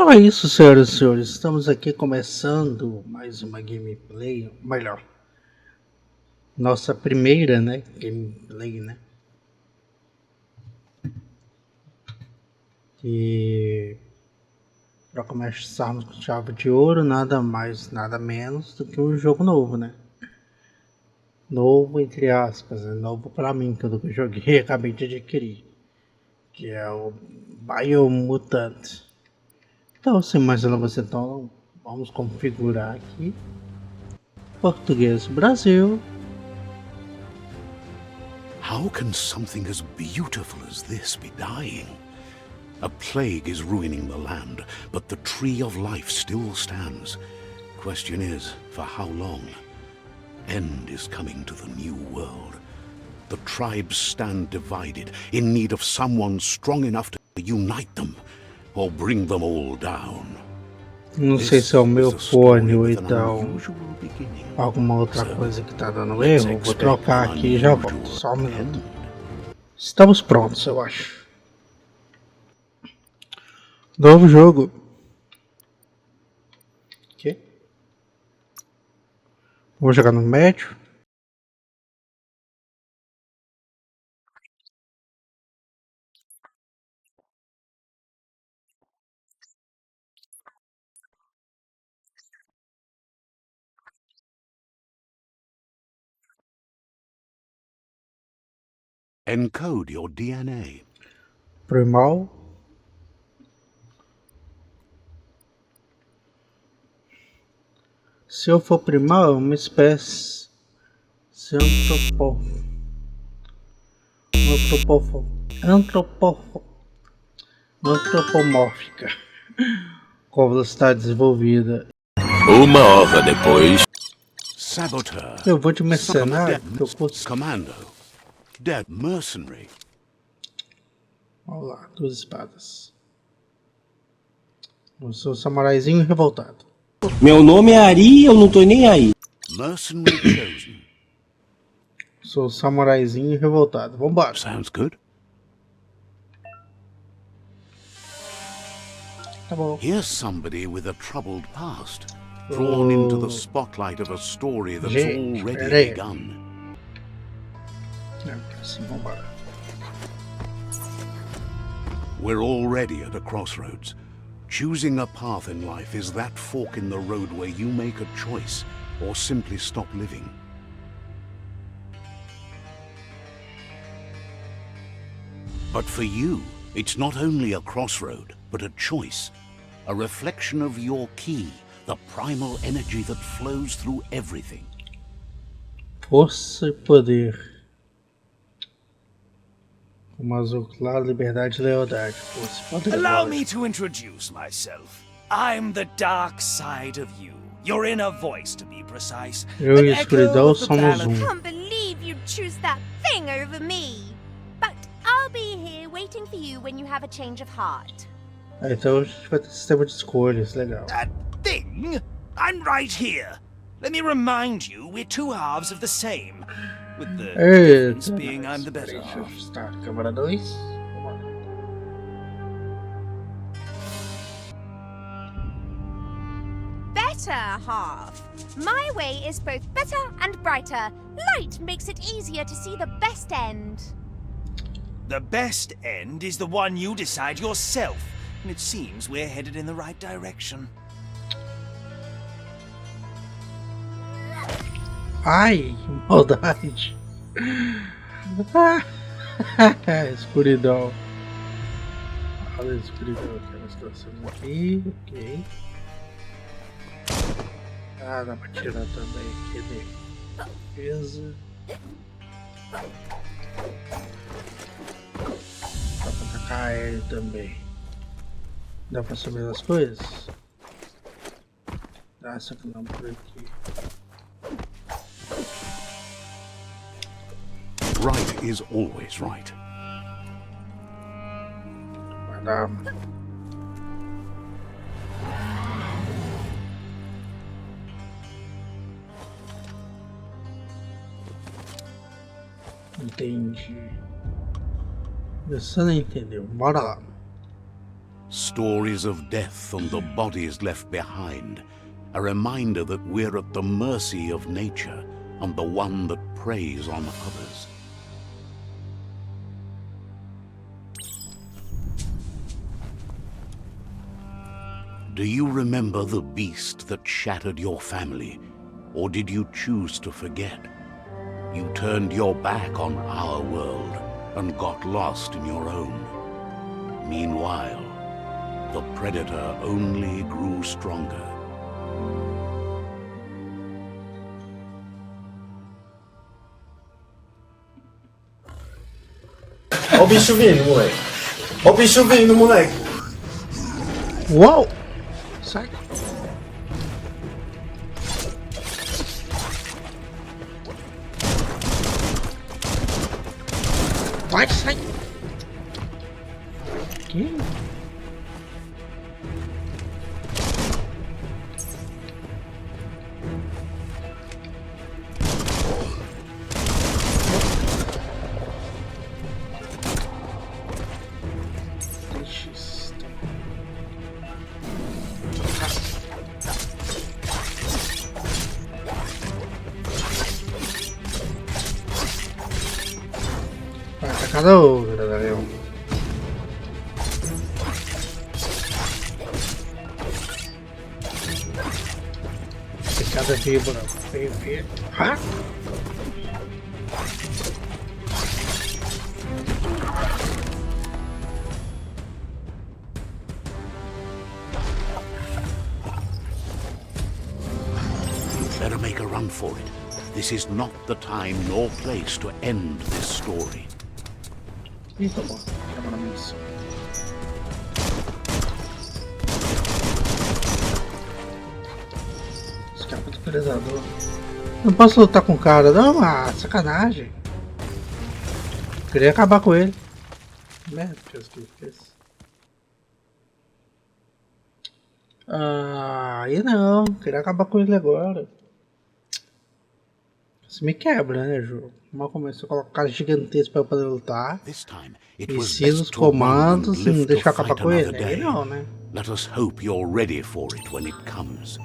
Então é isso, senhoras e senhores. Estamos aqui começando mais uma gameplay, melhor, nossa primeira, né, gameplay, né? E para começarmos com chave de ouro, nada mais, nada menos do que um jogo novo, né? Novo entre aspas, é novo para mim, que eu joguei e acabei de adquirir, que é o Biomutant. Então, sem mais delongas, então vamos configurar aqui Português Brasil. How can something as beautiful as this be dying? A plague is ruining the land, but the tree of life still stands. Question is, for how long? End is coming to the new world. The tribes stand divided, in need of someone strong enough to unite them, or bring them all down. Não sei se é o meu fone ou então alguma outra coisa que tá dando erro. Vou trocar aqui e já volto. Só um minuto. Estamos prontos, eu acho. Novo jogo. Aqui. Vou jogar no médio. Encode your DNA. Primal. Se eu for primal, é uma espécie antropomórfica com velocidade desenvolvida. Uma hora depois. Saboteur. Eu vou de mercenário, que eu posso. Commando. Dead mercenary. Vamos lá, 2 espadas. Eu sou Samuraizinho Revoltado. Meu nome é Ari e eu não tô nem aí. Mercenary chosen. Sou Samuraizinho Revoltado. Vambora. Sounds good. Tá bom. Here's somebody with a troubled past, drawn into the spotlight of a story that's already begun. Assim, vambora. We're already at a crossroads. Choosing a path in life is that fork in the road where you make a choice or simply stop living. But for you, it's not only a crossroad, but a choice. A reflection of your key, the primal energy that flows through everything. Força e poder. Como azul claro, liberdade e lealdade. Força e poder. Allow me to introduce myself. I'm the dark side of you. Your inner voice, to be precise. Eu e a escuridão somos um. I can't believe you'd choose that thing over me. But I'll be here waiting for you when you have a change of heart. Então a gente vai ter sistema de escolhas, legal. That thing? I'm right here. Let me remind you, we're two halves of the same. With the difference being I'm the better half. Está, câmera 2. Better half. My way is both better and brighter. Light makes it easier to see the best end. The best end is the one you decide yourself. And it seems we're headed in the right direction. Ai, que maldade. Escuridão. Olha a escuridão aqui. Nós trouxemos aqui. Ok. Ah, dá pra tirar também aqui dele. Defesa. Dá pra tacar ele também. Dá pra subir as coisas? Dá, só que não por aqui. Right is always right. Vai dar. Entendi. Você não entendeu. Bora lá. Stories of death and the bodies left behind. A reminder that we're at the mercy of nature and the one that preys on others. Do you remember the beast that shattered your family, or did you choose to forget? You turned your back on our world and got lost in your own. Meanwhile, the predator only grew stronger. Ó o bicho vindo, moleque. Ó o bicho vindo, moleque. Uau! Sai! Vai, sai! Que? Atacador, dragão. Cada víbora veio ver. Ah! Better make a run for it. This is not the time nor place to end this story. Eita, bom. Acaba na missão. Escapa do predador. Não posso lutar com o cara, não. Ah, sacanagem. Queria acabar com ele. Merda, fez o que fez. Ah, aí não. Queria acabar com ele agora. Você me quebra, né, jogo? Mal começou a colocar gigantesco para eu poder lutar. Ensina os comandos e não deixa eu acabar com ele. Aí não, né? Let us hope you're ready for it when it comes.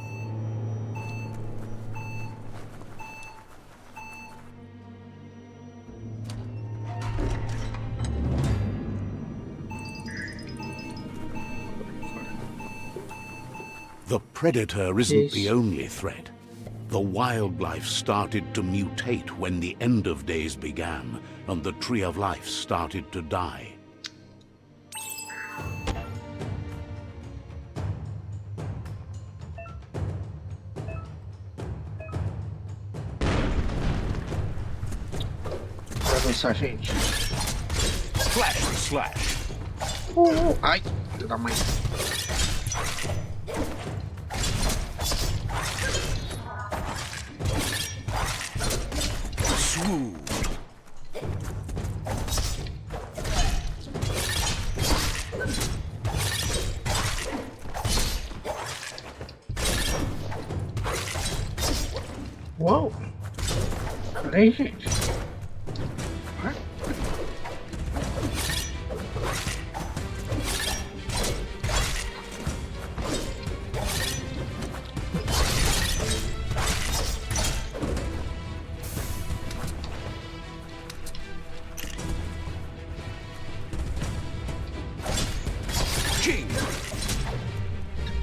The predator isn't the only threat. The wildlife started to mutate when the end of days began, and the tree of life started to die. Vai avançar, gente. Flash and slash. Ai, filho da mãe. Uau! Peraí, gente.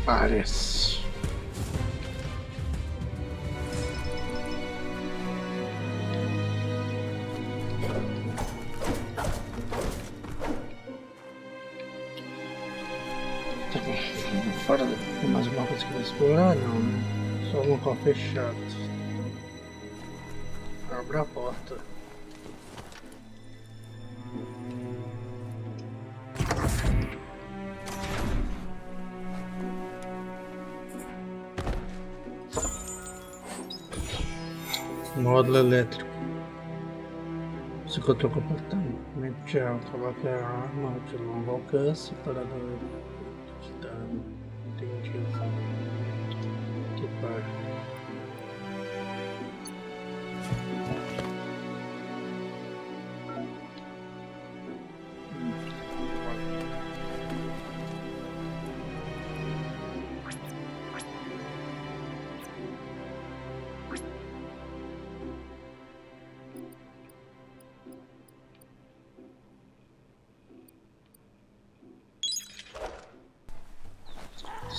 Parece. Tá bom. Fora tem mais uma coisa que vai explorar? Não, né? Só um local fechado. Abra a porta. Módulo elétrico. Se encontrou comportamento de alto, coloque a arma de longo alcance para de dano. Entendi. Que par.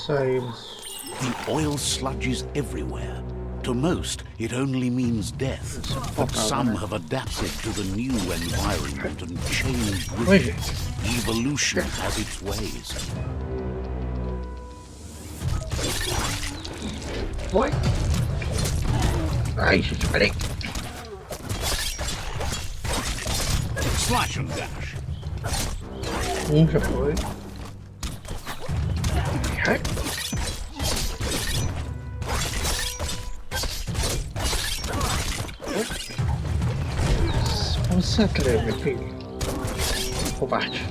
Saímos. The oil sludges everywhere. To most, it only means death. But some have adapted to the new environment and changed with it. Evolution has its ways. Foi. Ai, gente, peraí. Slash and dash. Já foi. Ai. Você atreve, filho. Covarde.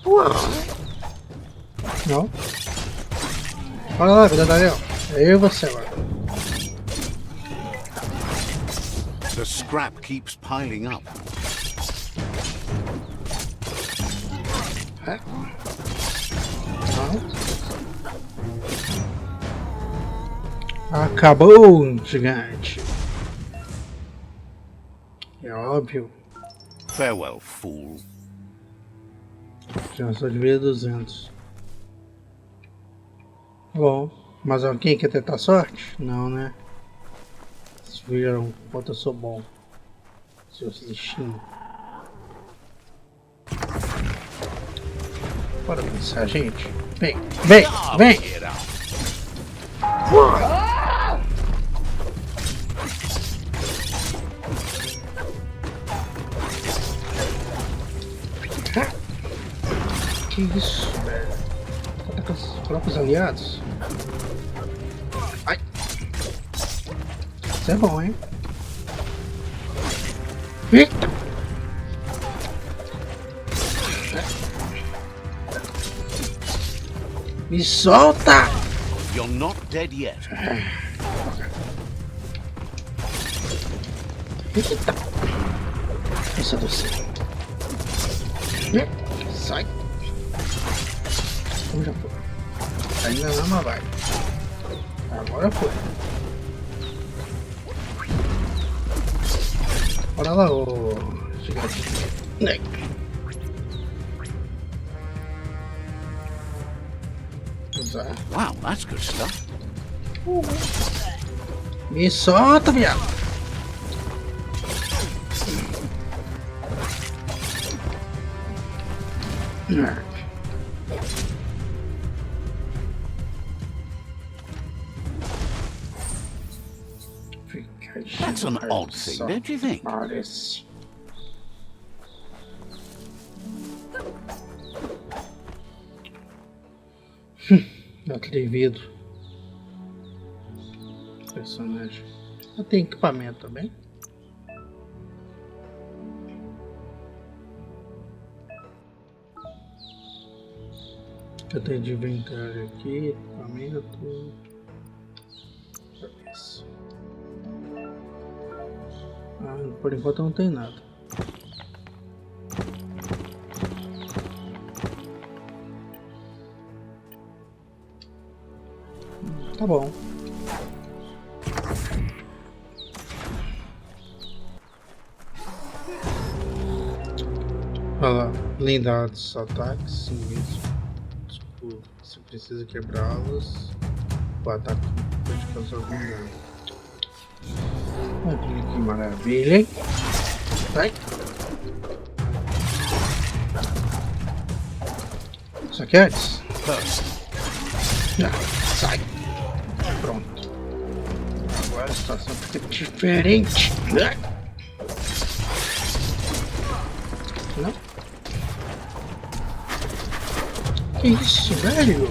Uau. Não. Olha lá, vida Daniel. Eu e você agora. The scrap keeps piling up. É. Não. Acabou, gigante. É óbvio. Farewell, fool. Já só devia 200. Bom, mas alguém quer tentar sorte? Não, né? Vocês viram quanto eu sou bom. Seus lixinhos. Bora pensar, gente. Vem, vem, vem! Que isso, velho? Ataca os próprios aliados? Ai! Isso é bom, hein? Eita! Me solta! You're not dead yet. Eita! Essa do céu. Sai! Como já foi? Ainda não, mas vai. Agora foi. Bora lá, ô gigante. Usar. Wow, that's good stuff. Me solta, viado. That's an odd thing, don't you think? Parece. Atrevido. Personagem. Eu tenho equipamento também. Eu tenho de inventário aqui, equipamento. Isso. Por enquanto não tem nada. Tá bom. Olha lá, blindados, ataques, sim mesmo. Tipo, se precisa quebrá-los, o ataque pode causar algum dano. Olha que maravilha, hein? Vai! Isso aqui é antes? Já, sai! Pronto. Agora a situação fica diferente. Não? Que isso, velho?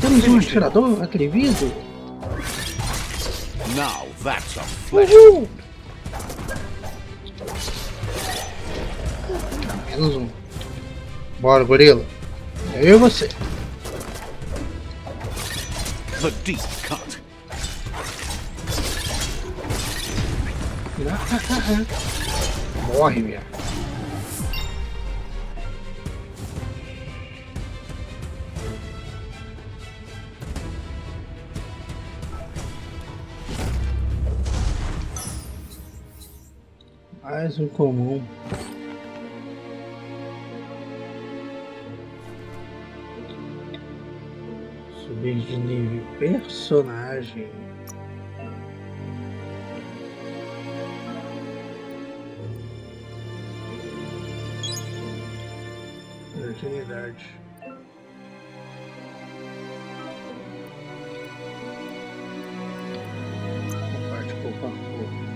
Temos um atirador atrevido? Now that's a flash. Uhul! Menos um. Bora, gorila. Eu e você. The deep cut. Morre, minha. Mais um comum. Subir de nível personagem. Oportunidade. Comparte pouco a pouco.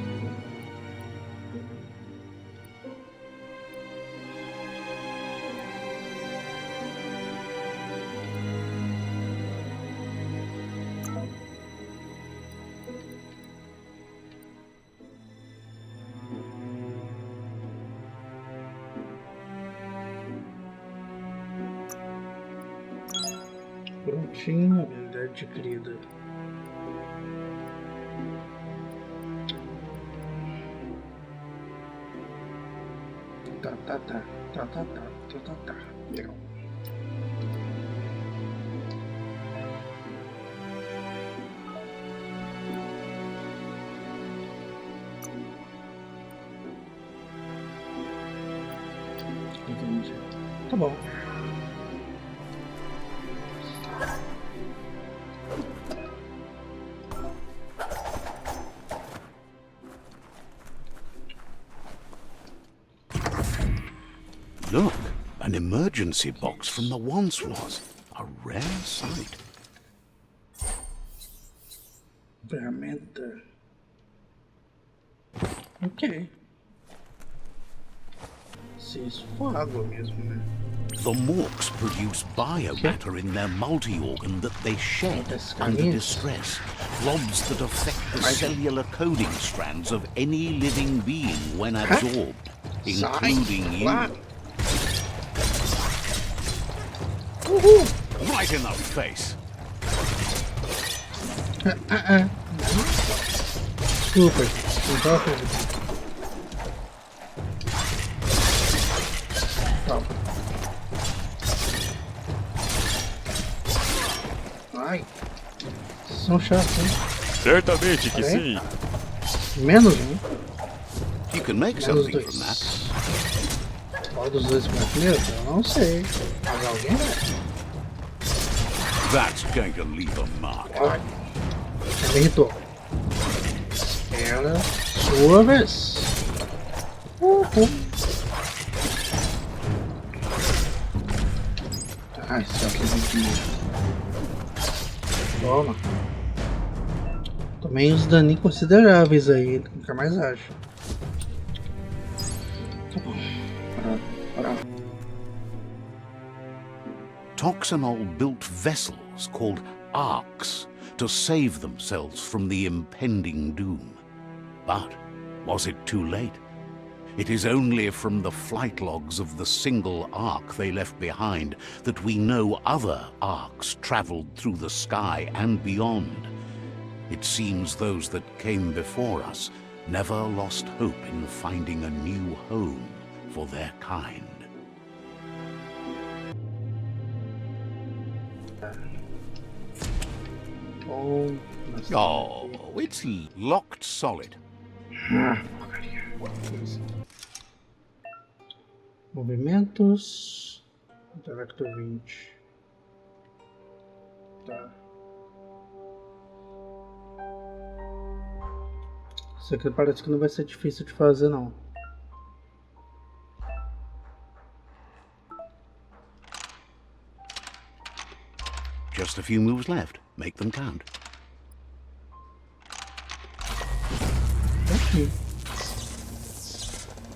Prontinho, habilidade adquirida. Tá. Legal. Entendi. Tá bom. Look, an emergency box from the once was. A rare sight. Ferramenta. Ok. Se isso for água mesmo, né? The Morks produce biomatter in their multi-organ that they shed under distress. Blobs that affect the cellular coding strands of any living being when absorbed, including you. Right in the face. Desculpa, não tava fazendo. Ai, são chatos, hein? Certamente que sim. Menos um. You can make Menos something dois. from that. Qual dos dois primeiro? Eu não sei. Mas alguém vai. That's going to leave a mark. Ai, já me irritou. Espera sua vez. Ai, só que muito. Toma. Tomei uns daninhos consideráveis aí, nunca mais acho. Tá bom. Bora. Toxanol built vessels called arks to save themselves from the impending doom. But was it too late? It is only from the flight logs of the single ark they left behind that we know other arks traveled through the sky and beyond. It seems those that came before us never lost hope in finding a new home for their kind. Oh, it's locked solid. Movimentos. Intelecto 20. Tá. Isso aqui parece que não vai ser difícil de fazer, não. Just a few moves left. Make them count. Aqui.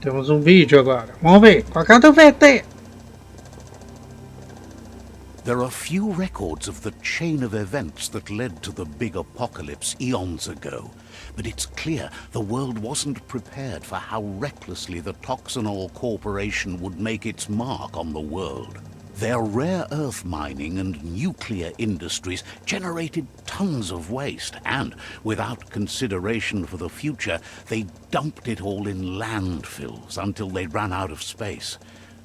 Temos um vídeo agora. Vamos ver. Qual que é o teu VT? There are few records of the chain of events that led to the big apocalypse eons ago, but it's clear the world wasn't prepared for how recklessly the Toxanol Corporation would make its mark on the world. Their rare earth mining and nuclear industries generated tons of waste, and, without consideration for the future, they dumped it all in landfills until they ran out of space.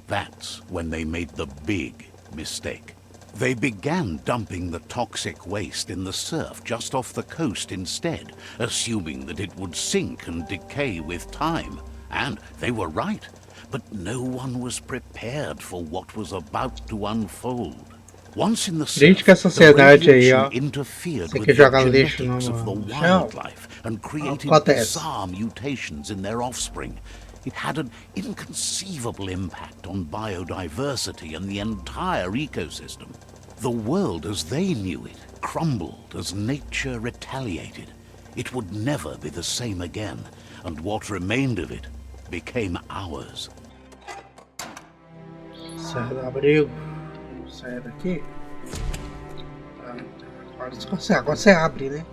That's when they made the big mistake. They began dumping the toxic waste in the surf just off the coast instead, assuming that it would sink and decay with time. And they were right. But no one was prepared for what was about to unfold. Once in the Crítica à surf, the sociedade aí, ó. radiation interfered Você with que the joga lixo genetics no of the chão. wildlife and created Acontece. bizarre mutations in their offspring. It had an inconceivable impact on biodiversity and the entire ecosystem. The world as they knew it crumbled as nature retaliated. It would never be the same again, and what remained of it became ours. Sai do abrigo. Sai daqui. Agora você abre, né?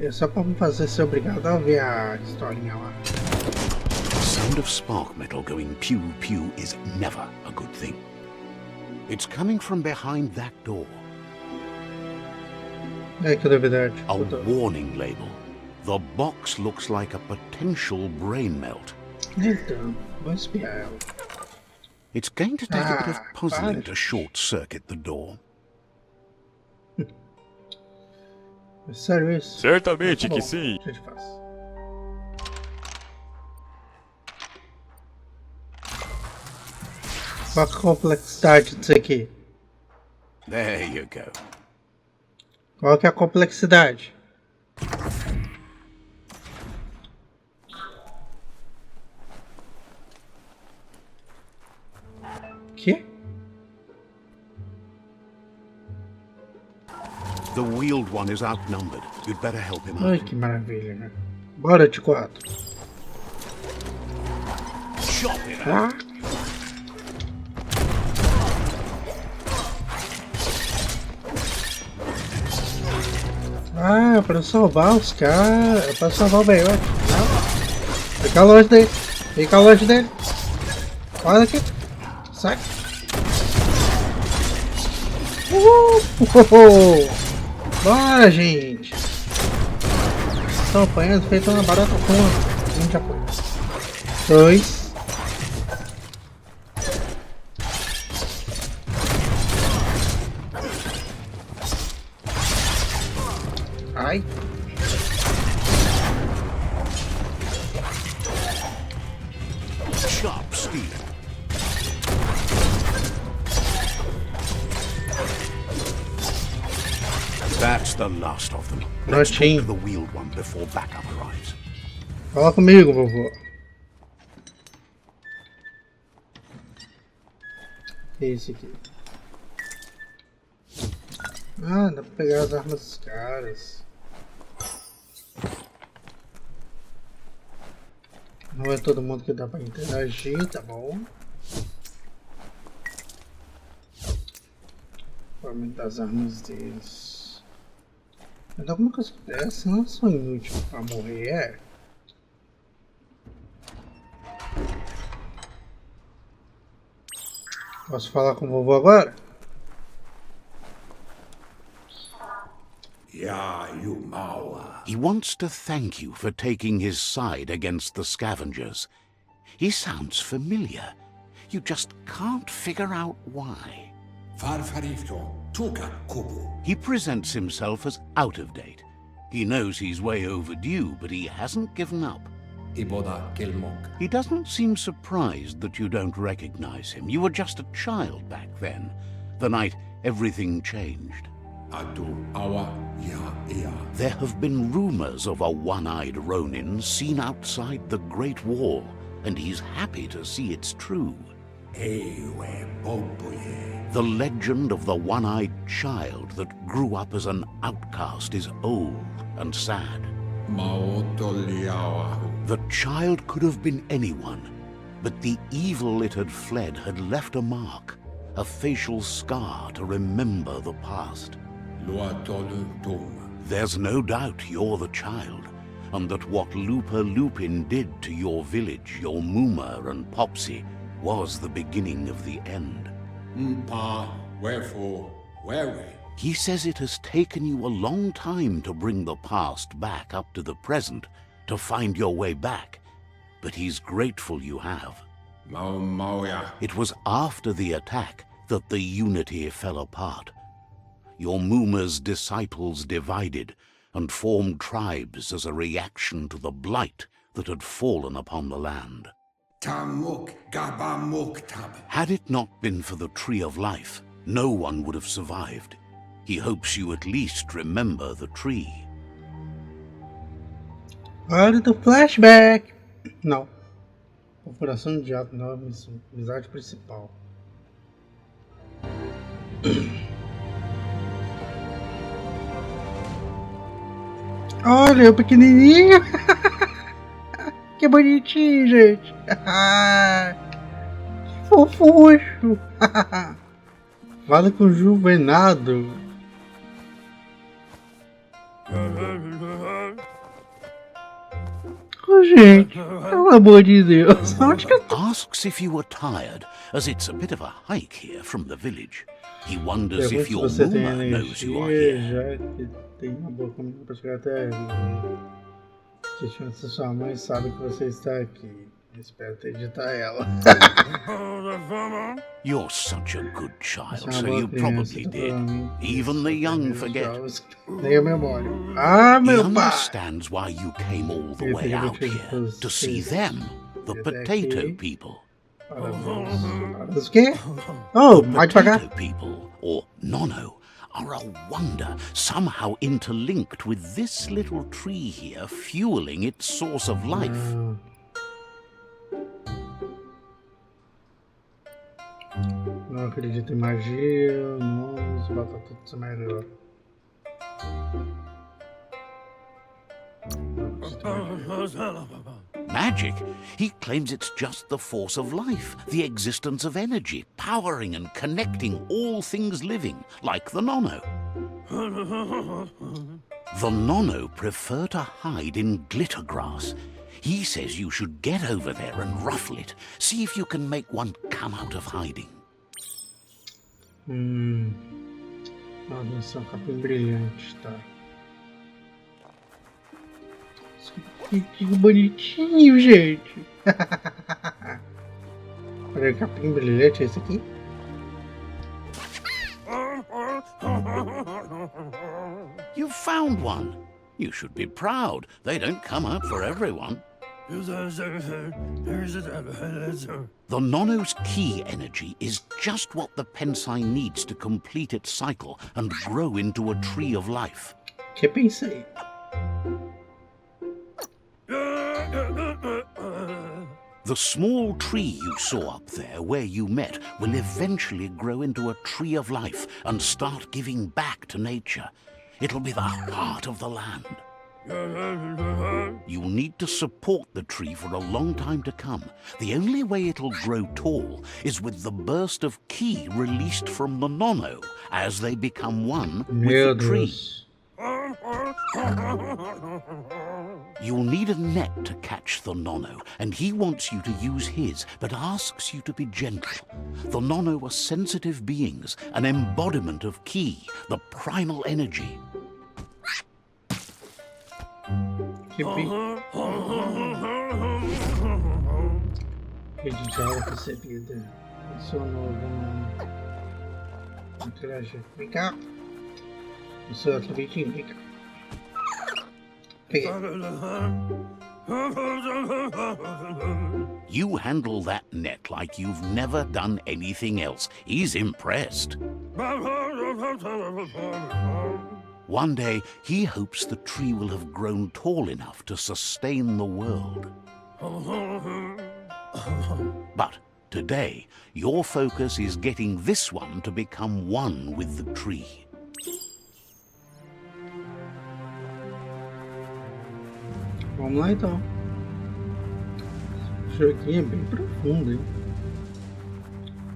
É só pra me fazer ser obrigado a ver a historinha lá. The sound of spark metal going pew pew is never a good thing. It's coming from behind that door. É que novidade. A warning label. The box looks like a potential brain melt. Então, vou espiar ela. It's going to take a bit of puzzling para. to short-circuit the door. É sério isso? Certamente Tá que bom, sim. a gente faz. Qual a complexidade disso aqui? There you go. Qual que é a complexidade? Que? The wheeled one is outnumbered. You'd better help him Ai, out. que maravilha, né? Bora de 4. Chop it out. Ah! Ah, é pra salvar os caras. É pra salvar o melhor. Não. Fica longe dele. Fica longe dele. Olha aqui. Sai. Uhul. Bora, gente. Estão apanhando feito uma barata com um de apoio. 2. Ai. Sharp steel. That's the last of them. Let's talk to the wheeled one before backup arrives. Fala comigo, vovô. Que é isso aqui? Ah, dá pra pegar as armas dos caras. Não é todo mundo que dá pra interagir, tá bom? Vou aumentar as armas deles. Mas alguma coisa que dessa não são inúteis pra morrer, é? Posso falar com o vovô agora? He wants to thank you for taking his side against the scavengers. He sounds familiar. You just can't figure out why. He presents himself as out of date. He knows he's way overdue, but he hasn't given up. He doesn't seem surprised that you don't recognize him. You were just a child back then, the night everything changed. There have been rumors of a one-eyed Ronin seen outside the Great Wall, and he's happy to see it's true. The legend of the one-eyed child that grew up as an outcast is old and sad. The child could have been anyone, but the evil it had fled had left a mark, a facial scar to remember the past. There's no doubt you're the child, and that what Lupa Lupin did to your village, your Muma and Popsy, was the beginning of the end. Wherefore, where? He says it has taken you a long time to bring the past back up to the present, to find your way back, but he's grateful you have. It was after the attack that the unity fell apart. Your Muma's disciples divided and formed tribes as a reaction to the blight that had fallen upon the land. Had it not been for the Tree of Life, no one would have survived. He hopes you at least remember the tree. Hora do flashback. Não. Corporação de ato, nova missão. Amizade principal. Olha, o pequenininho. Que bonitinho, gente. Que fofucho. Fala com o Juvenado. Oh, gente, pelo amor de Deus. Onde que eu tô? Asks if you were tired, as it's a bit of a hike here from the village. He wonders if your Você tem Muma knows you are here. energia, já que tem uma boa comida pra chegar até aí. Se sua mãe sabe que você está aqui. Espero ter dito a ela. You're such a good child, Você é uma so boa you criança, probably então did. provavelmente Even the young os forget. jovens têm a memória. Ah, He meu pai! understands why you came all the way out here, to see them, the potato people. Parabéns. O quê? Oh, mais devagar. Potato people, or Nono, are a wonder, somehow interlinked with this little tree here, fueling its source of life. Não acredito em magia, não, bota tudo isso melhor. Magic? He claims it's just the force of life, the existence of energy, powering and connecting all things living, like the Nono. The Nono prefer to hide in glitter grass. He says you should get over there and ruffle it. See if you can make one come out of hiding. Atenção, capim brilhante, tá. Que bonitinho, gente. Peraí, capim brilhante é esse aqui? You found one. You should be proud. They don't come out for everyone. The Nono's key energy is just what the Pensai needs to complete its cycle and grow into a tree of life. Que pensei? The small tree you saw up there where you met will eventually grow into a tree of life and start giving back to nature. It'll be the heart of the land. You'll need to support the tree for a long time to come. The only way it'll grow tall is with the burst of ki released from the Nono as they become one with the tree. You'll need a net to catch the Nono, and he wants you to use his, but asks you to be gentle. The Nono are sensitive beings, an embodiment of ki, the primal energy. Editar percebida. Funcionou, vamos interagir. Vem cá. O seu outro bichinho, vem cá. Peguei. You handle that net like you've never done anything else. He's impressed. One day, he hopes the tree will have grown tall enough to sustain the world. But today, your focus is getting this one to become one with the tree. Vamos lá então. O joguinho é bem profundo, hein?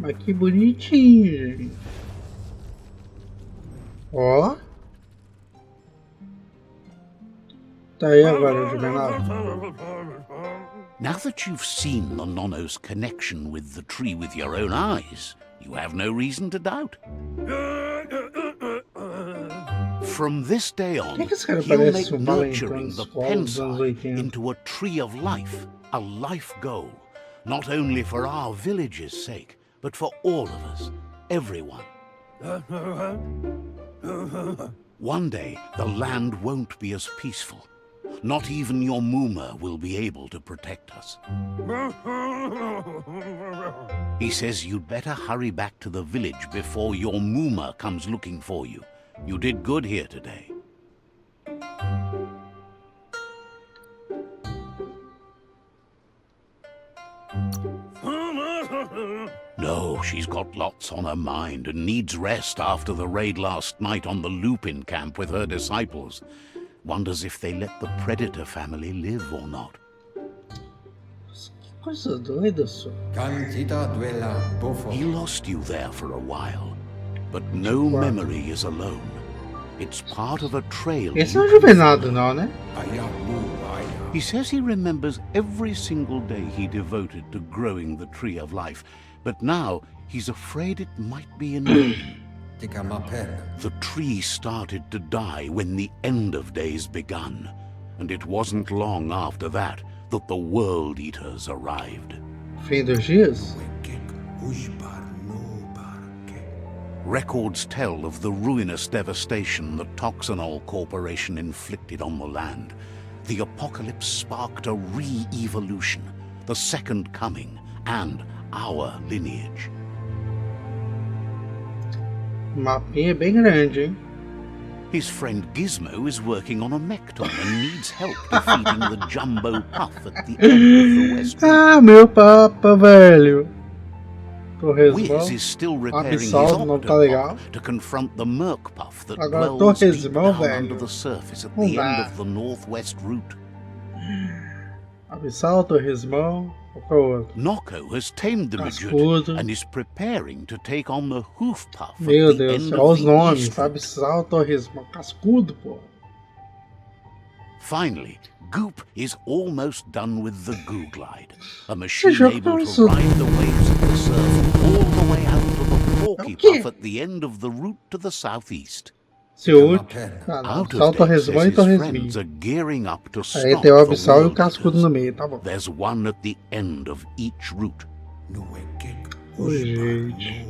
Mas que bonitinho, gente. Ó. Tá aí agora, Juvenal. Now that you've seen the Nono's connection with the tree with your own eyes, you have no reason to doubt. From this day on, he'll make nurturing the Pensai into a tree of life, a life goal, not only for our village's sake, but for all of us, everyone. One day, the land won't be as peaceful. Not even your Muma will be able to protect us. He says you'd better hurry back to the village before your Muma comes looking for you. You did good here today. No, she's got lots on her mind and needs rest after the raid last night on the Lupin camp with her disciples. Wonders if they let the Predator family live or not. Que coisa doida, só. He lost you there for a while, but no memory is alone. It's part of a trail. Esse não é o Juvenado, não, né? He says he remembers every single day he devoted to growing the Tree of Life, but now he's afraid it might be in vain. The tree started to die when the end of days begun, and it wasn't long after that that the World Eaters arrived. Fim dos dias? Records tell of the ruinous devastation the Toxanol Corporation inflicted on the land. The apocalypse sparked a re-evolution, the second coming, and our lineage. Mapinha é bem grande, hein? His friend Gizmo is working on a Mekton and needs help defeating the Jumbo Puff at the end of the West Route. Ah, meu papa, velho. Wiz is still repairing his Abissal não tá legal. Octopop to confront the Merc Puff that Agora dwells deep Torresmão, down under velho. the surface at Não the dá. end of the Northwest Route. Abissal, Torresmão, qual que é o outro? Nocco has tamed the midget Cascudo. and is preparing to take on the Hoof Puff Meu at the Deus, end olha of os the nomes. East Route. Abissal, Torresmão, Cascudo, pô. Finally, Goop is almost done with the Goo Glide, a machine jogo able to parece- ride the waves of the surf all the way out to the Porky quê? Puff at the end of the route to the southeast. Seu último. Ah, não. Out Abissal, of date Torresmão e says his friends Torresminho. are gearing up to Aí stop tem o the Abissal e o World Cascudo Eaters. no meio, tá bom. There's one at the end of each route. Ô, gente.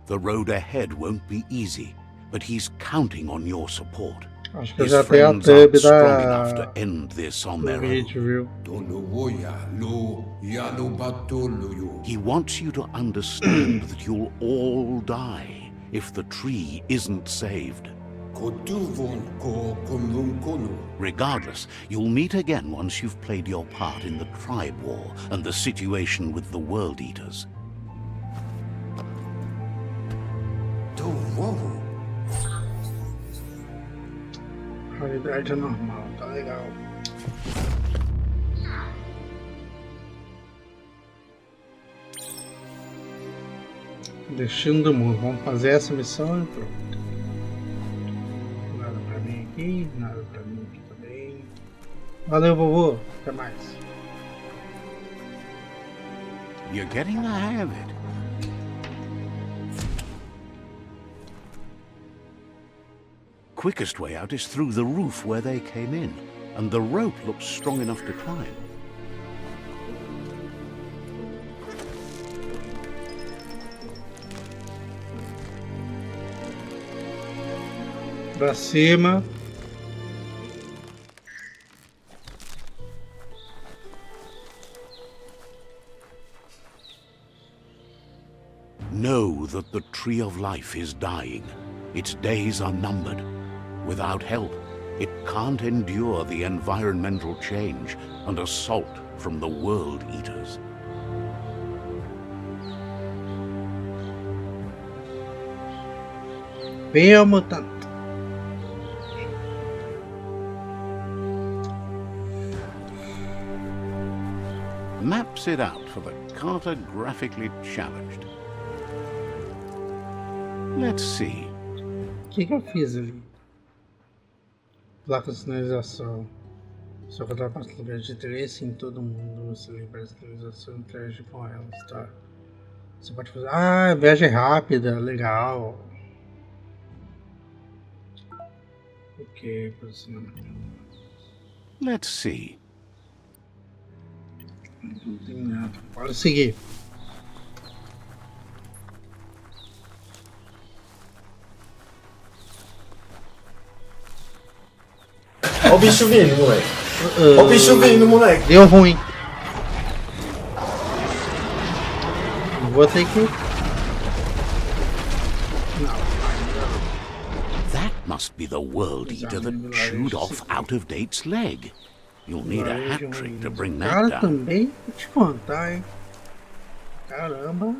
The road ahead won't be easy, but he's counting on your support. Acho que eu His já tenho a friends aren't thumb strong enough da... to end this on do their own. vídeo, viu? He wants you to understand that you'll all die if the tree isn't saved. Regardless, you'll meet again once you've played your part in the tribe war and the situation with the World Eaters. Realidade é normal, tá legal. Destino do mundo. Vamos fazer essa missão e pronto. Nada pra mim aqui, nada pra mim aqui também. Valeu, vovô. Até mais. You're getting the hang of it. Quickest way out is through the roof where they came in, and the rope looks strong enough to climb. Pra cima. Know that the Tree of Life is dying. Its days are numbered. Without help, it can't endure the environmental change and assault from the World Eaters. Biomutant. Maps it out for the cartographically challenged. Let's see. O que eu fiz ali? Placa de sinalização. Só que eu tava passando lugar de interesse em todo mundo. Você lembra da sinalização e interage com elas, tá? Você pode fazer. Ah, viagem rápida, legal. Ok, posicionamento. Let's see. Não tem nada. Bora seguir. Ó o bicho vindo, moleque. Ó o bicho vindo, moleque. Deu ruim. Vou ter que... That must be the world eater that chewed off Out-of-Date's leg. You'll need a hat trick to bring that Cara, down. também vou te contar, hein? Caramba.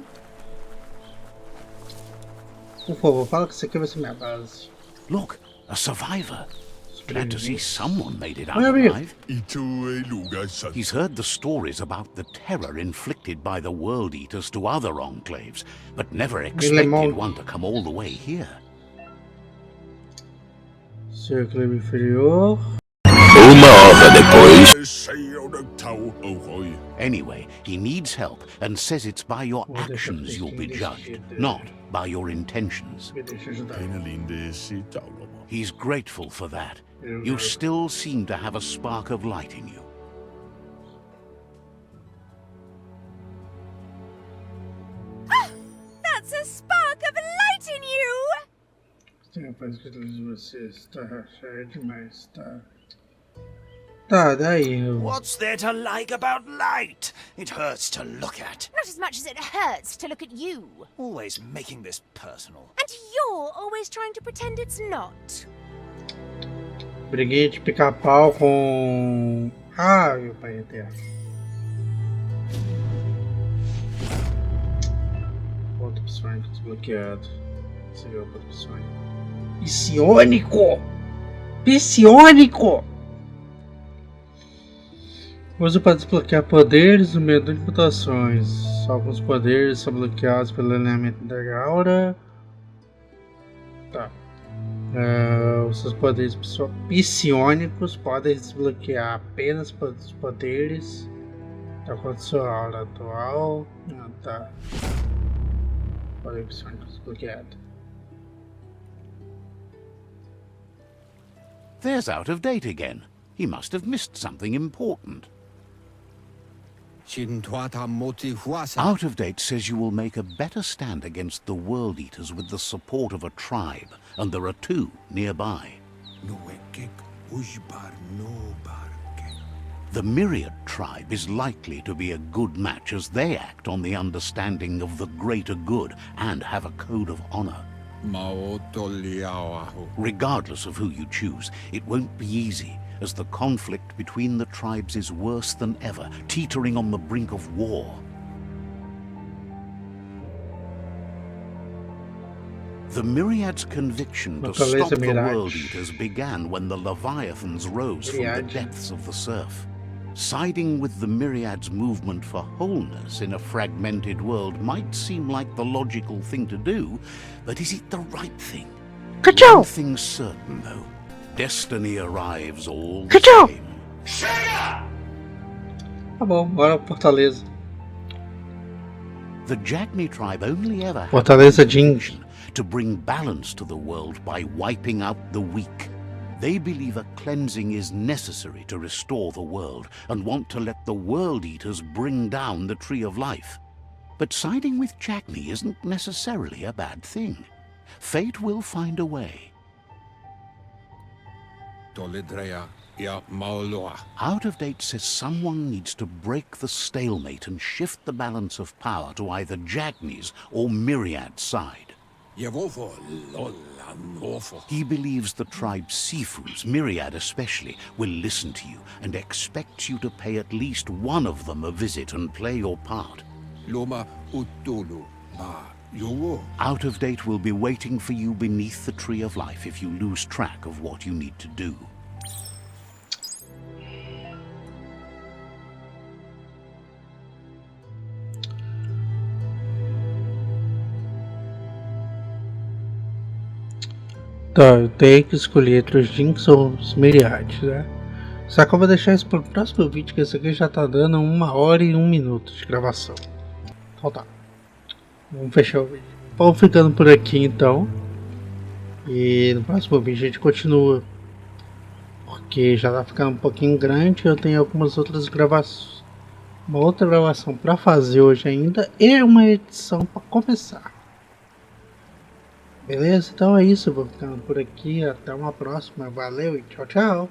Por favor, fala que isso aqui vai ser minha base. Look, a survivor. Glad to see someone made it out Meu amigo. alive. He's heard the stories about the terror inflicted by the world eaters to other enclaves, but never expected one to come all the way here. Círculo inferior. Anyway, he needs help and says it's by your actions you'll be judged, not by your intentions. Me deixa ajudar. He's grateful for that. You still seem to have a spark of light in you. That's a spark of light in you! Tem rapaz que você está cheio demais, tá? Tá, daí. What's there to like about light? It hurts to look at. Not as much as it hurts to look at you. Always making this personal. And you're always trying to pretend it's not. Briguei de pica-pau com... Ah, meu pai eterno. Outro psionico desbloqueado. Esse é outro psionico. Psionico! Psionico! Uso para desbloquear poderes no menu de mutações. Alguns poderes são bloqueados pelo alinhamento da aura. Tá. Os seus poderes psionicos podem desbloquear apenas os poderes da condição aura atual. Tá. Poder psionico desbloqueado. There's Out-of-Date again. He must have missed something important. Out-of-Date says you will make a better stand against the World Eaters with the support of a tribe, and there are two nearby. The Myriad tribe is likely to be a good match as they act on the understanding of the greater good and have a code of honor. Regardless of who you choose, it won't be easy, as the conflict between the tribes is worse than ever, teetering on the brink of war. The Myriad's conviction to stop the World Eaters began when the Leviathans rose from the depths of the surf. Siding with the Myriad's movement for wholeness in a fragmented world might seem like the logical thing to do, but is it the right thing? One thing's certain, though. Destiny arrives all the same. Tá bom, bora Fortaleza. The Jagni tribe only ever had Fortaleza Jeans to bring balance to the world by wiping out the weak. They believe a cleansing is necessary to restore the world and want to let the World Eaters bring down the Tree of Life. But siding with Jagni isn't necessarily a bad thing. Fate will find a way. Out-of-Date says someone needs to break the stalemate and shift the balance of power to either Jagni's or Myriad's side. He believes the tribe's Sifus, Myriad especially, will listen to you and expects you to pay at least one of them a visit and play your part. Out-of-Date will be waiting for you beneath the Tree of Life if you lose track of what you need to do. Tá, eu tenho que escolher entre os Jinx ou os Myriads, né? Só que eu vou deixar isso para o próximo vídeo, que esse aqui já tá dando 1 hora e 1 minuto de gravação. Então tá. Vamos fechar o vídeo. Vamos ficando por aqui então. E no próximo vídeo a gente continua. Porque já tá ficando um pouquinho grande. Eu tenho algumas outras gravações. Uma outra gravação para fazer hoje ainda. E uma edição para começar. Beleza? Então é isso. Eu vou ficando por aqui. Até uma próxima. Valeu e tchau, tchau.